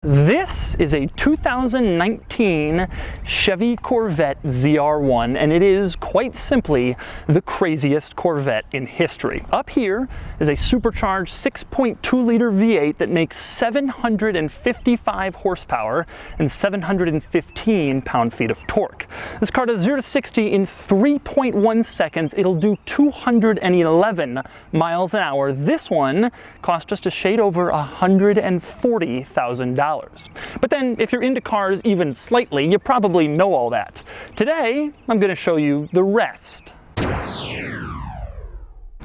This is a 2019 Chevy Corvette ZR1, and it is quite simply the craziest Corvette in history. Up here is a supercharged 6.2-liter V8 that makes 755 horsepower and 715 pound-feet of torque. This car does 0 to 60 in 3.1 seconds. It'll do 211 miles an hour. This one cost just a shade over $140,000. But then, if you're into cars even slightly, you probably know all that. Today, I'm going to show you the rest.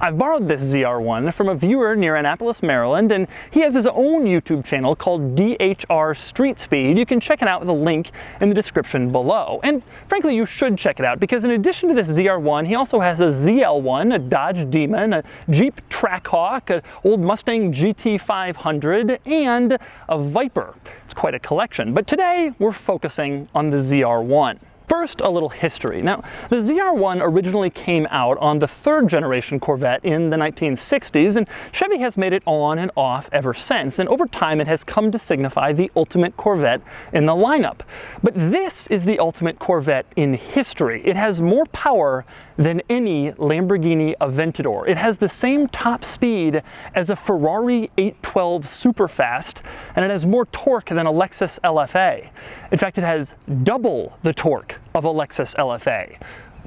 I've borrowed this ZR1 from a viewer near Annapolis, Maryland, and he has his own YouTube channel called DHR Street Speed. You can check it out with a link in the description below. And frankly, you should check it out because in addition to this ZR1, he also has a ZL1, a Dodge Demon, a Jeep Trackhawk, an old Mustang GT500, and a Viper. It's quite a collection, but today we're focusing on the ZR1. First, a little history. Now, the ZR1 originally came out on the third generation Corvette in the 1960s, and Chevy has made it on and off ever since, and over time it has come to signify the ultimate Corvette in the lineup. But this is the ultimate Corvette in history. It has more power than any Lamborghini Aventador. It has the same top speed as a Ferrari 812 Superfast, and it has more torque than a Lexus LFA. In fact, it has double the torque of a Lexus LFA,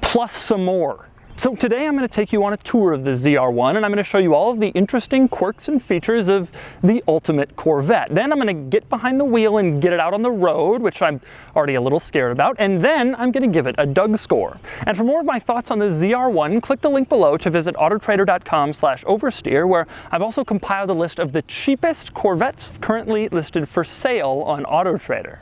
plus some more. So today I'm going to take you on a tour of the ZR1, and I'm going to show you all of the interesting quirks and features of the ultimate Corvette. Then I'm going to get behind the wheel and get it out on the road, which I'm already a little scared about, and then I'm going to give it a Ded Score. And for more of my thoughts on the ZR1, click the link below to visit autotrader.com/oversteer, where I've also compiled a list of the cheapest Corvettes currently listed for sale on AutoTrader.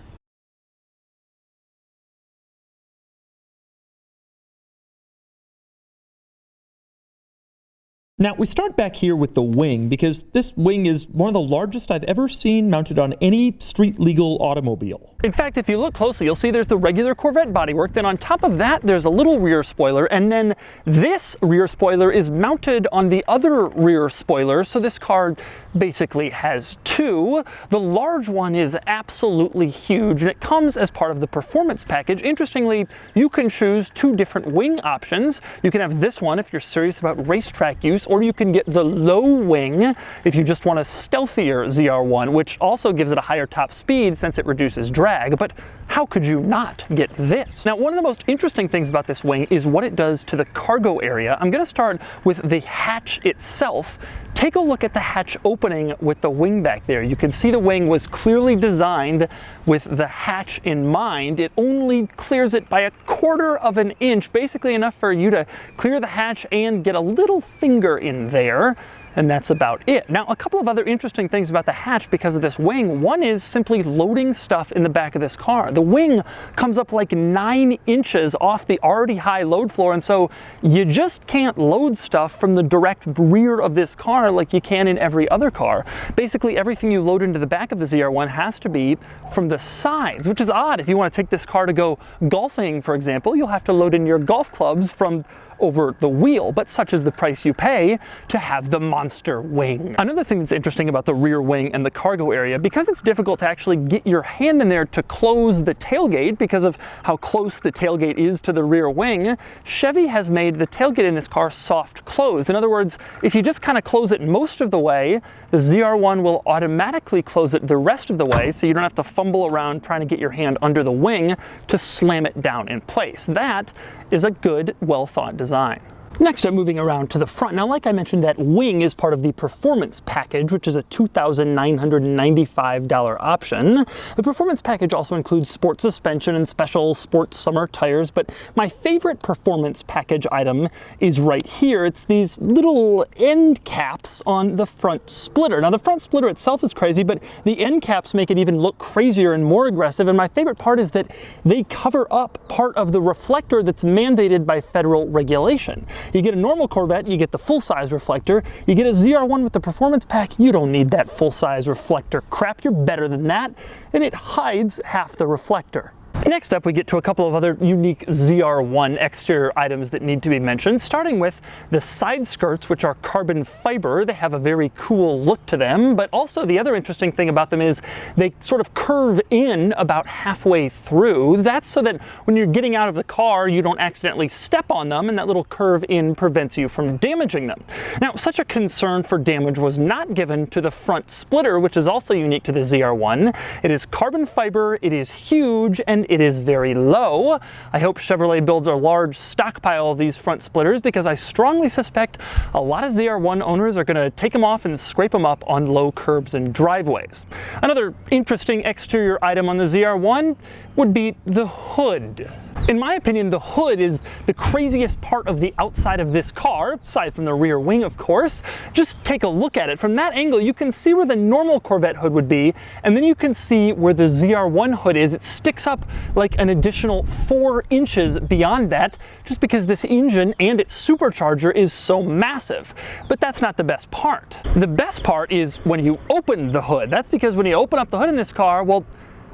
Now, we start back here with the wing because this wing is one of the largest I've ever seen mounted on any street-legal automobile. In fact, if you look closely, you'll see there's the regular Corvette bodywork. Then on top of that, there's a little rear spoiler, and then this rear spoiler is mounted on the other rear spoiler, so this car basically has two. The large one is absolutely huge, and it comes as part of the performance package. Interestingly, you can choose two different wing options. You can have this one if you're serious about racetrack use, or you can get the low wing if you just want a stealthier ZR1, which also gives it a higher top speed since it reduces drag. But how could you not get this? Now, one of the most interesting things about this wing is what it does to the cargo area. I'm going to start with the hatch itself. Take a look at the hatch opening with the wing back there. You can see the wing was clearly designed with the hatch in mind. It only clears it by 1/4 of an inch, basically enough for you to clear the hatch and get a little finger in there. And that's about it. Now, a couple of other interesting things about the hatch because of this wing. One is simply loading stuff in the back of this car. The wing comes up like 9 inches off the already high load floor, and so you just can't load stuff from the direct rear of this car like you can in every other car. Basically, everything you load into the back of the ZR1 has to be from the sides, which is odd. If you want to take this car to go golfing, for example, you'll have to load in your golf clubs from over the wheel, but such is the price you pay to have the monster wing. Another thing that's interesting about the rear wing and the cargo area, because it's difficult to actually get your hand in there to close the tailgate because of how close the tailgate is to the rear wing, Chevy has made the tailgate in this car soft closed. In other words, if you just kind of close it most of the way, the ZR1 will automatically close it the rest of the way, so you don't have to fumble around trying to get your hand under the wing to slam it down in place. That is a good, well-thought design. Next, I'm moving around to the front. Now, like I mentioned, that wing is part of the performance package, which is a $2,995 option. The performance package also includes sport suspension and special sports summer tires, but my favorite performance package item is right here. It's these little end caps on the front splitter. Now, the front splitter itself is crazy, but the end caps make it even look crazier and more aggressive, and my favorite part is that they cover up part of the reflector that's mandated by federal regulation. You get a normal Corvette, you get the full-size reflector. You get a ZR1 with the performance pack, you don't need that full-size reflector crap. You're better than that, and it hides half the reflector. Next up, we get to a couple of other unique ZR1 exterior items that need to be mentioned, starting with the side skirts, which are carbon fiber. They have a very cool look to them, but also the other interesting thing about them is they sort of curve in about halfway through. That's so that when you're getting out of the car, you don't accidentally step on them, and that little curve in prevents you from damaging them. Now, such a concern for damage was not given to the front splitter, which is also unique to the ZR1. It is carbon fiber, it is huge, and it is very low. I hope Chevrolet builds a large stockpile of these front splitters because I strongly suspect a lot of ZR1 owners are going to take them off and scrape them up on low curbs and driveways. Another interesting exterior item on the ZR1 would be the hood. In my opinion, the hood is the craziest part of the outside of this car, aside from the rear wing, of course. Just take a look at it. From that angle, you can see where the normal Corvette hood would be, and then you can see where the ZR1 hood is. It sticks up like an additional 4 inches beyond that, just because this engine and its supercharger is so massive. But that's not the best part. The best part is when you open the hood. That's because when you open up the hood in this car, well,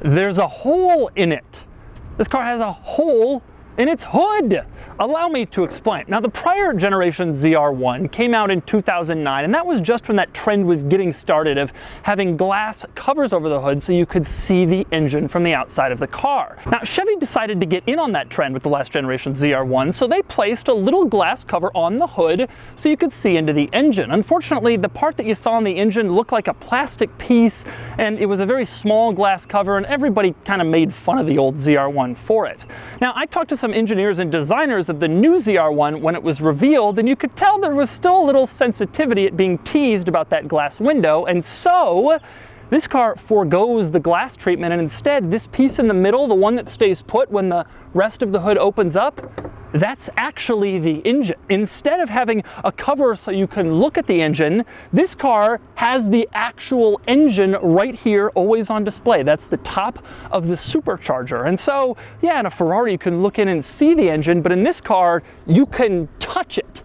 there's a hole in it. This car has a hole in its hood. Allow me to explain. Now, the prior generation ZR1 came out in 2009, and that was just when that trend was getting started of having glass covers over the hood so you could see the engine from the outside of the car. Now, Chevy decided to get in on that trend with the last generation ZR1, so they placed a little glass cover on the hood so you could see into the engine. Unfortunately, the part that you saw on the engine looked like a plastic piece, and it was a very small glass cover, and everybody kind of made fun of the old ZR1 for it. Now, I talked to some engineers and designers of the new ZR1 when it was revealed, and you could tell there was still a little sensitivity at being teased about that glass window, and so this car forgoes the glass treatment, and instead this piece in the middle, the one that stays put when the rest of the hood opens up, that's actually the engine. Instead of having a cover so you can look at the engine, this car has the actual engine right here, always on display. That's the top of the supercharger. And so, yeah, in a Ferrari you can look in and see the engine, but in this car you can touch it.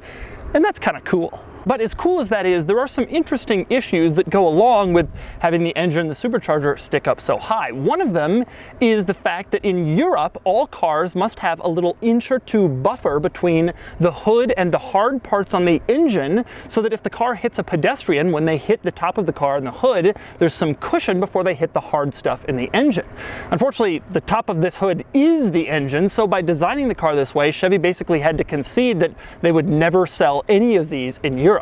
And that's kind of cool. But as cool as that is, there are some interesting issues that go along with having the engine and the supercharger stick up so high. One of them is the fact that in Europe, all cars must have a little inch or two buffer between the hood and the hard parts on the engine, so that if the car hits a pedestrian, when they hit the top of the car and the hood, there's some cushion before they hit the hard stuff in the engine. Unfortunately, the top of this hood is the engine, so by designing the car this way, Chevy basically had to concede that they would never sell any of these in Europe.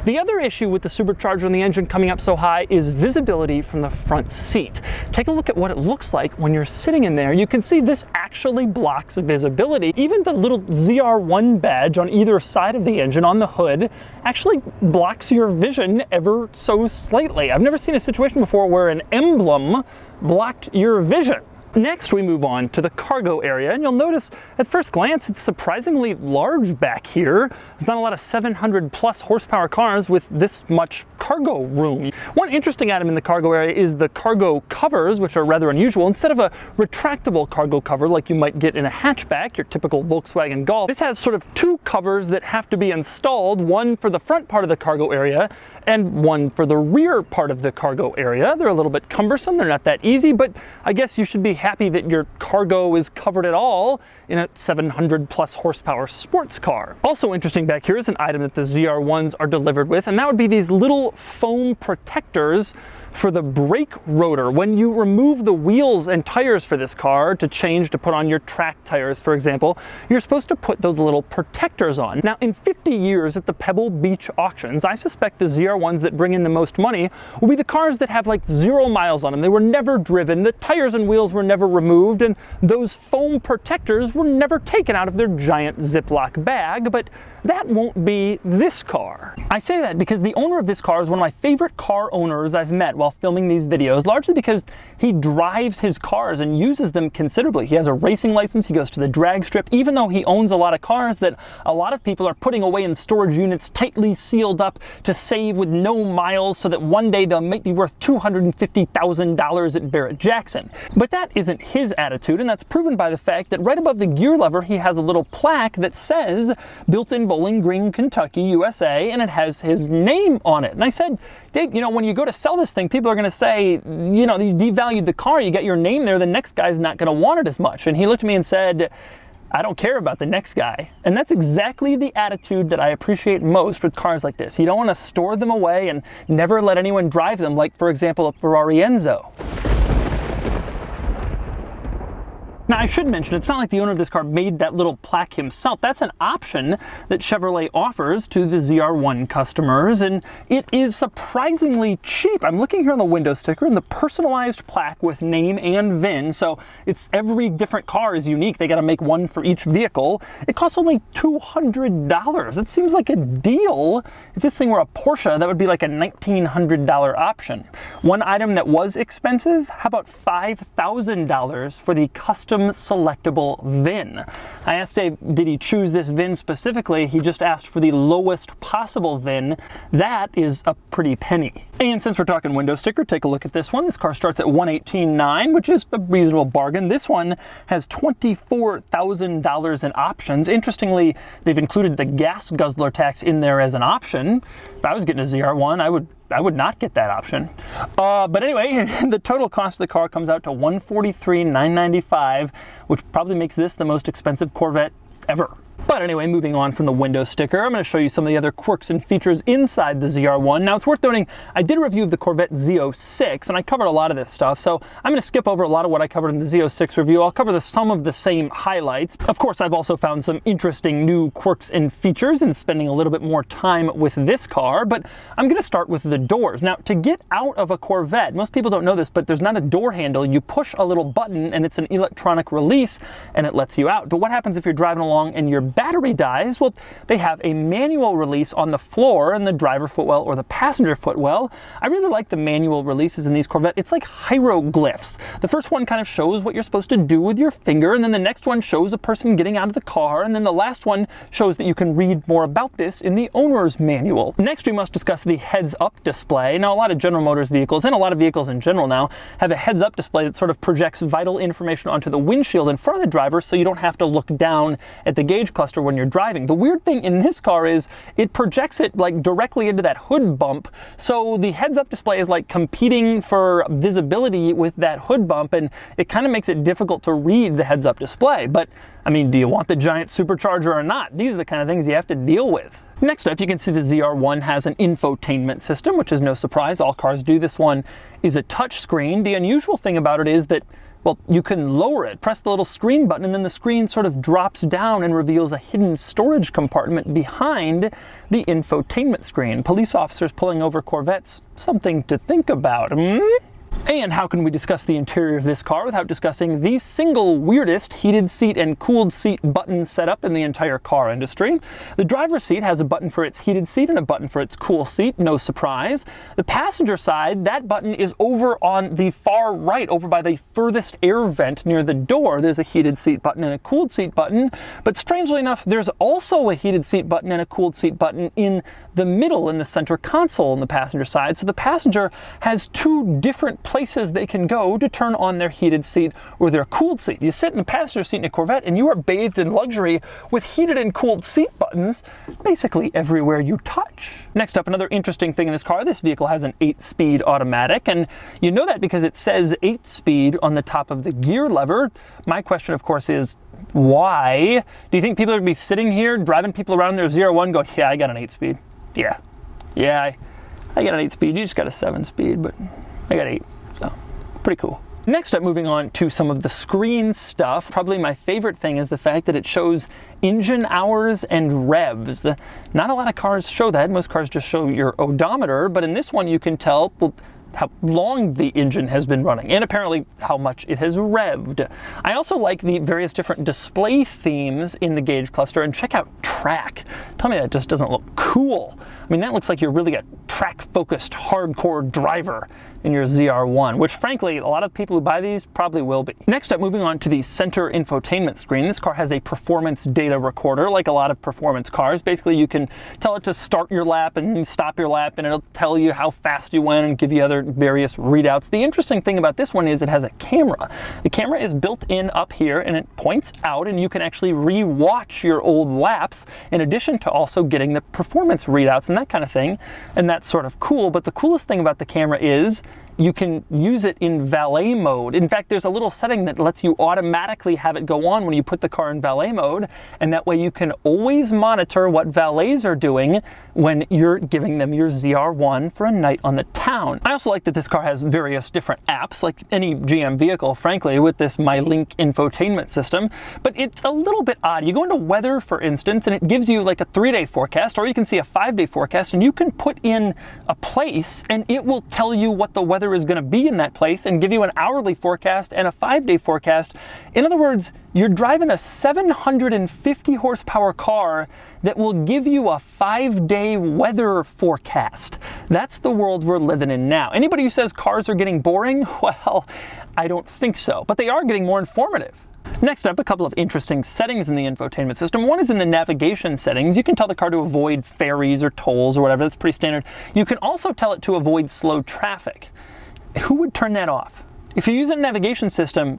The other issue with the supercharger and the engine coming up so high is visibility from the front seat. Take a look at what it looks like when you're sitting in there. You can see this actually blocks visibility. Even the little ZR1 badge on either side of the engine on the hood actually blocks your vision ever so slightly. I've never seen a situation before where an emblem blocked your vision. Next, we move on to the cargo area, and you'll notice at first glance it's surprisingly large back here. There's not a lot of 700 plus horsepower cars with this much cargo room. One interesting item in the cargo area is the cargo covers, which are rather unusual. Instead of a retractable cargo cover like you might get in a hatchback, your typical Volkswagen Golf, this has sort of 2 covers that have to be installed, one for the front part of the cargo area and one for the rear part of the cargo area. They're a little bit cumbersome, they're not that easy, but I guess you should be happy that your cargo is covered at all in a 700 plus horsepower sports car. Also interesting back here is an item that the ZR1s are delivered with, and that would be these little foam protectors for the brake rotor. When you remove the wheels and tires for this car to change to put on your track tires, for example, you're supposed to put those little protectors on. Now, in 50 years at the Pebble Beach auctions, I suspect the ZR1s that bring in the most money will be the cars that have like 0 miles on them. They were never driven, the tires and wheels were never removed, and those foam protectors were never taken out of their giant Ziploc bag, but that won't be this car. I say that because the owner of this car is one of my favorite car owners I've met while filming these videos, largely because he drives his cars and uses them considerably. He has a racing license, he goes to the drag strip, even though he owns a lot of cars that a lot of people are putting away in storage units tightly sealed up to save with no miles so that one day they'll might be worth $250,000 at Barrett-Jackson. But that isn't his attitude, and that's proven by the fact that right above the gear lever he has a little plaque that says, built in both Bowling Green, Kentucky, USA, and it has his name on it. And I said, Dave, you know, when you go to sell this thing, people are going to say, you know, you devalued the car, you got your name there, the next guy's not going to want it as much. And he looked at me and said, I don't care about the next guy. And that's exactly the attitude that I appreciate most with cars like this. You don't want to store them away and never let anyone drive them, like, for example, a Ferrari Enzo. Now, I should mention, it's not like the owner of this car made that little plaque himself. That's an option that Chevrolet offers to the ZR1 customers, and it is surprisingly cheap. I'm looking here on the window sticker, and the personalized plaque with name and VIN, so it's every different car is unique. They got to make one for each vehicle. It costs only $200. That seems like a deal. If this thing were a Porsche, that would be like a $1,900 option. One item that was expensive, how about $5,000 for the custom selectable VIN. I asked Dave, did he choose this VIN specifically? He just asked for the lowest possible VIN. That is a pretty penny. And since we're talking window sticker, take a look at this one. This car starts at $118,900, which is a reasonable bargain. This one has $24,000 in options. Interestingly, they've included the gas guzzler tax in there as an option. If I was getting a ZR1, I would not get that option. But anyway, the total cost of the car comes out to $143,995, which probably makes this the most expensive Corvette ever. But anyway, moving on from the window sticker, I'm going to show you some of the other quirks and features inside the ZR1. Now, it's worth noting, I did a review of the Corvette Z06, and I covered a lot of this stuff, so I'm going to skip over a lot of what I covered in the Z06 review. I'll cover some of the same highlights. Of course, I've also found some interesting new quirks and features in spending a little bit more time with this car, but I'm going to start with the doors. Now, to get out of a Corvette, most people don't know this, but there's not a door handle. You push a little button, and it's an electronic release, and it lets you out. But what happens if you're driving along and your battery dies? Well, they have a manual release on the floor in the driver footwell or the passenger footwell. I really like the manual releases in these Corvette. It's like hieroglyphs. The first one kind of shows what you're supposed to do with your finger, and then the next one shows a person getting out of the car, and then the last one shows that you can read more about this in the owner's manual. Next, we must discuss the heads-up display. Now, a lot of General Motors vehicles, and a lot of vehicles in general now, have a heads-up display that sort of projects vital information onto the windshield in front of the driver, so you don't have to look down at the gauge cluster when you're driving. The weird thing in this car is it projects it like directly into that hood bump, so the heads-up display is like competing for visibility with that hood bump, and it kind of makes it difficult to read the heads-up display. But I mean, do you want the giant supercharger or not? These are the kind of things you have to deal with. Next up, you can see the ZR1 has an infotainment system, which is no surprise. All cars do. This one is a touch screen. The unusual thing about it is that, well, you can lower it, press the little screen button, and then the screen sort of drops down and reveals a hidden storage compartment behind the infotainment screen. Police officers pulling over Corvettes, something to think about. And how can we discuss the interior of this car without discussing the single weirdest heated seat and cooled seat button setup in the entire car industry? The driver's seat has a button for its heated seat and a button for its cool seat, no surprise. The passenger side, that button is over on the far right, over by the furthest air vent near the door. There's a heated seat button and a cooled seat button, but strangely enough, there's also a heated seat button and a cooled seat button in the middle, in the center console on the passenger side. So the passenger has two different places they can go to turn on their heated seat or their cooled seat. You sit in the passenger seat in a Corvette and you are bathed in luxury with heated and cooled seat buttons basically everywhere you touch. Next up, another interesting thing in this car, this vehicle has an 8-speed automatic, and you know that because it says 8-speed on the top of the gear lever. My question, of course, is why? Do you think people are going to be sitting here driving people around their ZR1 going, yeah, I got an 8-speed. Yeah, I got an 8-speed. You just got a 7-speed, but I got 8, so pretty cool. Next up, moving on to some of the screen stuff. Probably my favorite thing is the fact that it shows engine hours and revs. Not a lot of cars show that. Most cars just show your odometer, but in this one you can tell, well, how long the engine has been running, and apparently how much it has revved. I also like the various different display themes in the gauge cluster, and check out track. Tell me that just doesn't look cool. I mean, that looks like you're really a track-focused, hardcore driver in your ZR1, which frankly, a lot of people who buy these probably will be. Next up, moving on to the center infotainment screen. This car has a performance data recorder, like a lot of performance cars. Basically, you can tell it to start your lap and stop your lap, and it'll tell you how fast you went and give you other other various readouts. The interesting thing about this one is it has a camera. The camera is built in up here and it points out, and you can actually re-watch your old laps in addition to also getting the performance readouts and that kind of thing. And that's sort of cool. But the coolest thing about the camera is you can use it in valet mode. In fact, there's a little setting that lets you automatically have it go on when you put the car in valet mode, and that way you can always monitor what valets are doing when you're giving them your ZR1 for a night on the town. I also like that this car has various different apps, like any GM vehicle, frankly, with this MyLink infotainment system, but it's a little bit odd. You go into weather, for instance, and it gives you like a 3-day forecast, or you can see a 5-day forecast, and you can put in a place and it will tell you what the weather is going to be in that place and give you an hourly forecast and a 5-day forecast. In other words, you're driving a 750 horsepower car that will give you a 5-day weather forecast. That's the world we're living in now. Anybody who says cars are getting boring, well, I don't think so, but they are getting more informative. Next up, a couple of interesting settings in the infotainment system. One is in the navigation settings. You can tell the car to avoid ferries or tolls or whatever. That's pretty standard. You can also tell it to avoid slow traffic. Who would turn that off? If you use a navigation system,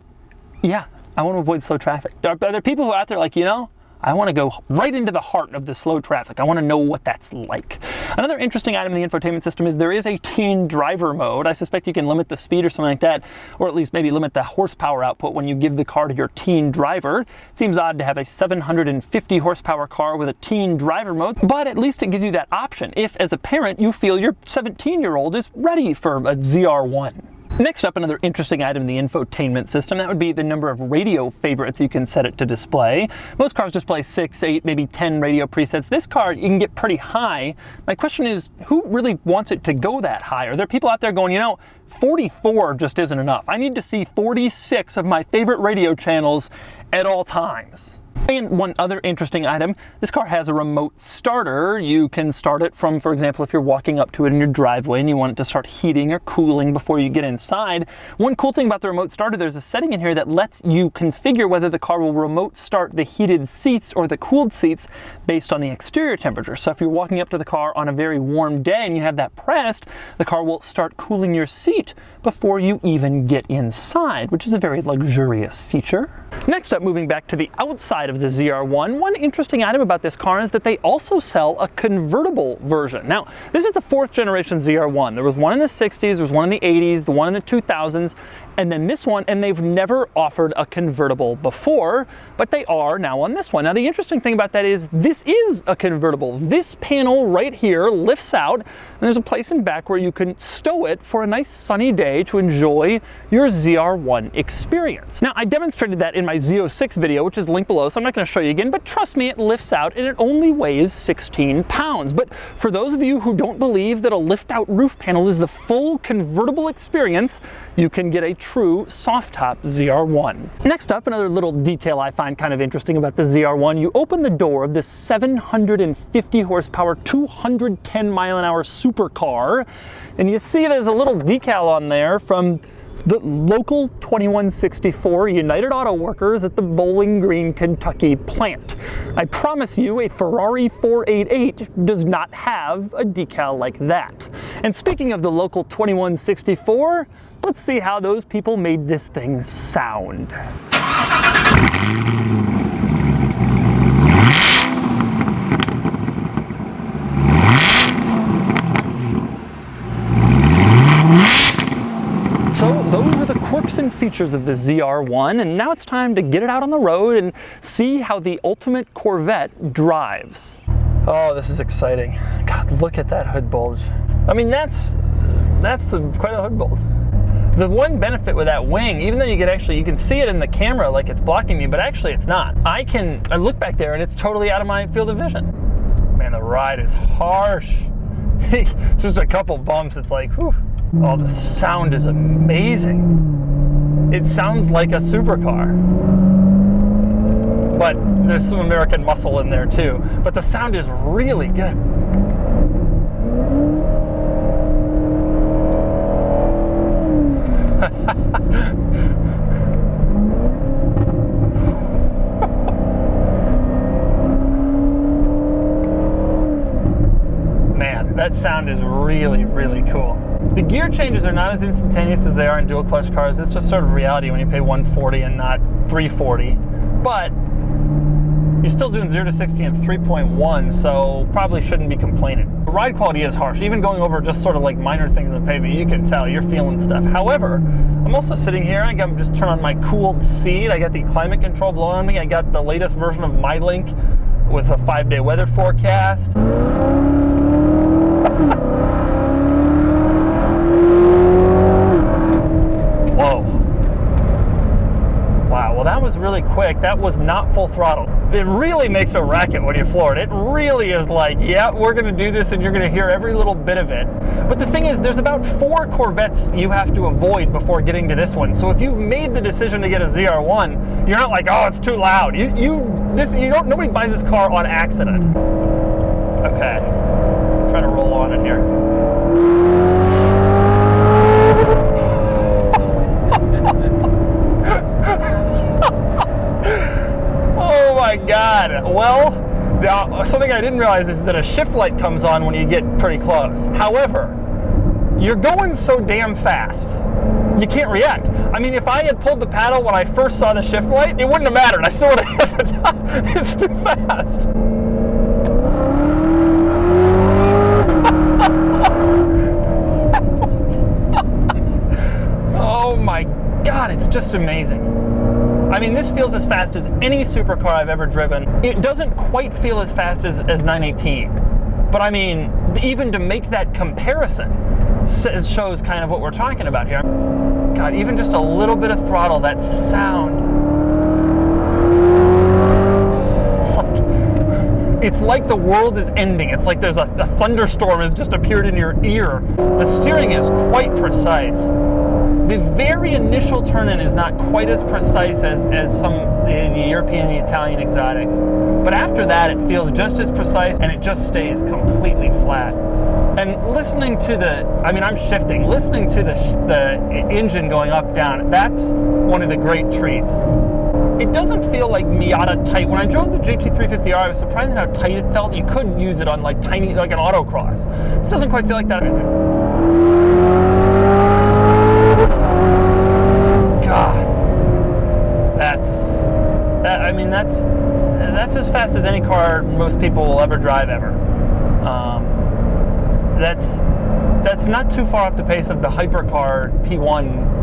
yeah, I want to avoid slow traffic. Are there people who are out there like, you know, I want to go right into the heart of the slow traffic. I want to know what that's like. Another interesting item in the infotainment system is there is a teen driver mode. I suspect you can limit the speed or something like that, or at least maybe limit the horsepower output when you give the car to your teen driver. It seems odd to have a 750 horsepower car with a teen driver mode, but at least it gives you that option if, as a parent, you feel your 17-year-old is ready for a ZR1. Next up, another interesting item in the infotainment system, that would be the number of radio favorites you can set it to display. Most cars display 6, 8, maybe 10 radio presets. This car, you can get pretty high. My question is, who really wants it to go that high? Are there people out there going, you know, 44 just isn't enough. I need to see 46 of my favorite radio channels at all times. And one other interesting item, this car has a remote starter. You can start it from, for example, if you're walking up to it in your driveway and you want it to start heating or cooling before you get inside. One cool thing about the remote starter, there's a setting in here that lets you configure whether the car will remote start the heated seats or the cooled seats based on the exterior temperature. So if you're walking up to the car on a very warm day and you have that pressed, the car will start cooling your seat before you even get inside, which is a very luxurious feature. Next up, moving back to the outside of the ZR1, one interesting item about this car is that they also sell a convertible version. Now, this is the 4th generation ZR1. There was one in the 60s, there was one in the 80s, the one in the 2000s, and then this one, and they've never offered a convertible before, but they are now on this one. Now, the interesting thing about that is this is a convertible. This panel right here lifts out, and there's a place in back where you can stow it for a nice sunny day to enjoy your ZR1 experience. Now, I demonstrated that in my Z06 video, which is linked below, so I'm not going to show you again, but trust me, it lifts out and it only weighs 16 pounds. But for those of you who don't believe that a lift-out roof panel is the full convertible experience, you can get a true soft-top ZR1. Next up, another little detail I find kind of interesting about the ZR1, you open the door of this 750 horsepower, 210 mile-an-hour supercar, and you see there's a little decal on there from the local 2164 United Auto Workers at the Bowling Green, Kentucky plant. I promise you, a Ferrari 488 does not have a decal like that. And speaking of the local 2164, let's see how those people made this thing sound. So those are the quirks and features of the ZR1, and now it's time to get it out on the road and see how the ultimate Corvette drives. Oh, this is exciting. God, look at that hood bulge. I mean, that's quite a hood bulge. The one benefit with that wing, even though you can see it in the camera like it's blocking me, but actually it's not. I look back there and it's totally out of my field of vision. Man, the ride is harsh. Just a couple bumps, it's like, whew. Oh, the sound is amazing. It sounds like a supercar. But there's some American muscle in there too. But the sound is really good. Man, that sound is really, really cool. The gear changes are not as instantaneous as they are in dual clutch cars. It's just sort of reality when you pay $140 and not $340. But you're still doing 0 to 60 in 3.1, so probably shouldn't be complaining. The ride quality is harsh. Even going over just sort of like minor things in the pavement, you can tell you're feeling stuff. However, I'm also sitting here, I got just turn on my cooled seat. I got the climate control blowing on me. I got the latest version of MyLink with a 5-day weather forecast. Whoa. Wow, well that was really quick. That was not full throttle. It really makes a racket when you floor it. It really is like, yeah, we're gonna do this and you're gonna hear every little bit of it. But the thing is, there's about 4 Corvettes you have to avoid before getting to this one. So if you've made the decision to get a ZR1, you're not like, oh, it's too loud. Nobody buys this car on accident. Okay, I'm trying to roll on in here. Oh my God. Well, now something I didn't realize is that a shift light comes on when you get pretty close. However, you're going so damn fast, you can't react. I mean, if I had pulled the paddle when I first saw the shift light, it wouldn't have mattered. I still would have hit the top. It's too fast. Oh my God, it's just amazing. I mean, this feels as fast as any supercar I've ever driven. It doesn't quite feel as fast as 918. But I mean, even to make that comparison shows kind of what we're talking about here. God, even just a little bit of throttle, that sound. It's like the world is ending. It's like there's a thunderstorm has just appeared in your ear. The steering is quite precise. The very initial turn-in is not quite as precise as some the European, the Italian exotics. But after that, it feels just as precise, and it just stays completely flat. And listening to I'm shifting. Listening to the engine going up, down, that's one of the great treats. It doesn't feel like Miata tight. When I drove the GT350R, I was surprised at how tight it felt. You couldn't use it on like an autocross. This doesn't quite feel like that. God, that's as fast as any car most people will ever drive ever. That's not too far off the pace of the hypercar P1.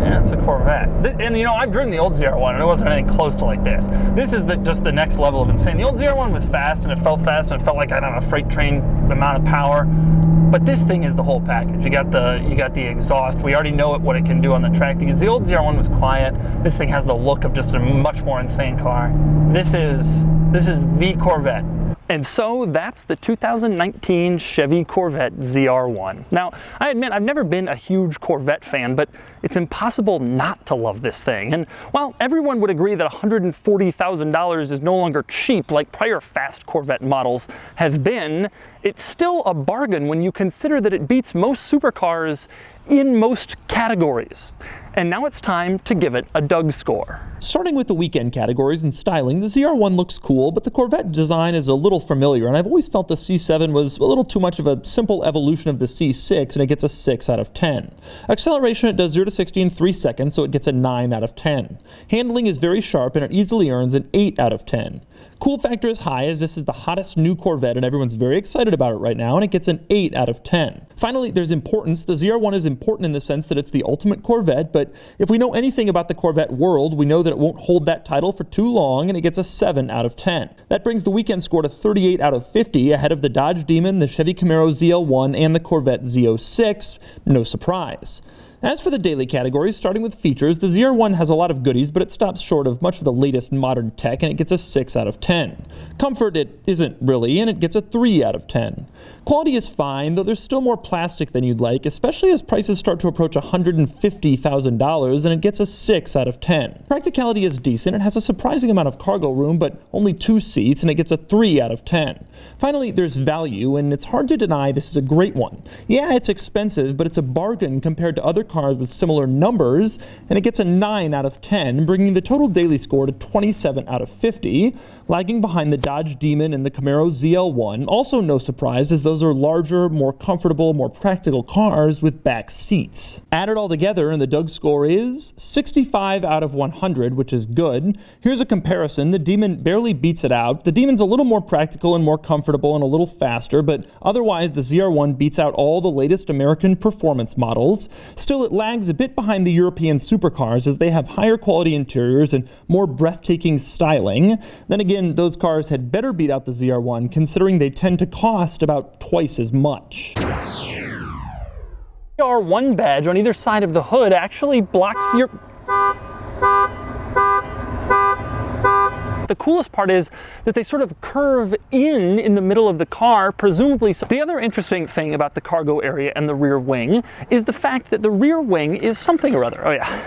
Yeah, it's a Corvette. And I've driven the old ZR1 and it wasn't anything close to like this. This is just the next level of insane. The old ZR1 was fast and it felt fast and it felt like, I don't know, a freight train amount of power. But this thing is the whole package. You got the exhaust. We already know what it can do on the track. Because the old ZR1 was quiet. This thing has the look of just a much more insane car. This is the Corvette. And so that's the 2019 Chevy Corvette ZR1. Now, I admit I've never been a huge Corvette fan, but it's impossible not to love this thing. And while everyone would agree that $140,000 is no longer cheap like prior fast Corvette models have been, it's still a bargain when you consider that it beats most supercars in most categories. And now it's time to give it a Ded Score. Starting with the weekend categories and styling, the ZR1 looks cool, but the Corvette design is a little familiar, and I've always felt the C7 was a little too much of a simple evolution of the C6, and it gets a 6 out of 10. Acceleration, it does 0 to 60 in 3 seconds, so it gets a 9 out of 10. Handling is very sharp, and it easily earns an 8 out of 10. Cool factor is high, as this is the hottest new Corvette, and everyone's very excited about it right now, and it gets an 8 out of 10. Finally, there's importance. The ZR1 is important in the sense that it's the ultimate Corvette, but if we know anything about the Corvette world, we know that it won't hold that title for too long, and it gets a 7 out of 10. That brings the weekend score to 38 out of 50, ahead of the Dodge Demon, the Chevy Camaro ZL1, and the Corvette Z06. No surprise. As for the daily categories, starting with features, the ZR1 has a lot of goodies, but it stops short of much of the latest modern tech, and it gets a 6 out of 10. Comfort, it isn't really, and it gets a 3 out of 10. Quality is fine, though there's still more plastic than you'd like, especially as prices start to approach $150,000, and it gets a 6 out of 10. Practicality is decent. It has a surprising amount of cargo room, but only 2 seats, and it gets a 3 out of 10. Finally, there's value, and it's hard to deny this is a great one. Yeah, it's expensive, but it's a bargain compared to other cars with similar numbers, and it gets a 9 out of 10, bringing the total daily score to 27 out of 50, lagging behind the Dodge Demon and the Camaro ZL1. Also no surprise, as those are larger, more comfortable, more practical cars with back seats. Add it all together and the Ded score is 65 out of 100, which is good. Here's a comparison. The Demon barely beats it out. The Demon's a little more practical and more comfortable and a little faster, but otherwise the ZR1 beats out all the latest American performance models. Still, it lags a bit behind the European supercars as they have higher quality interiors and more breathtaking styling. Then again, those cars had better beat out the ZR1, considering they tend to cost about twice as much. ZR1 badge on either side of the hood actually blocks your... The coolest part is that they sort of curve in the middle of the car, presumably. So the other interesting thing about the cargo area and the rear wing is the fact that the rear wing is something or other. Oh yeah.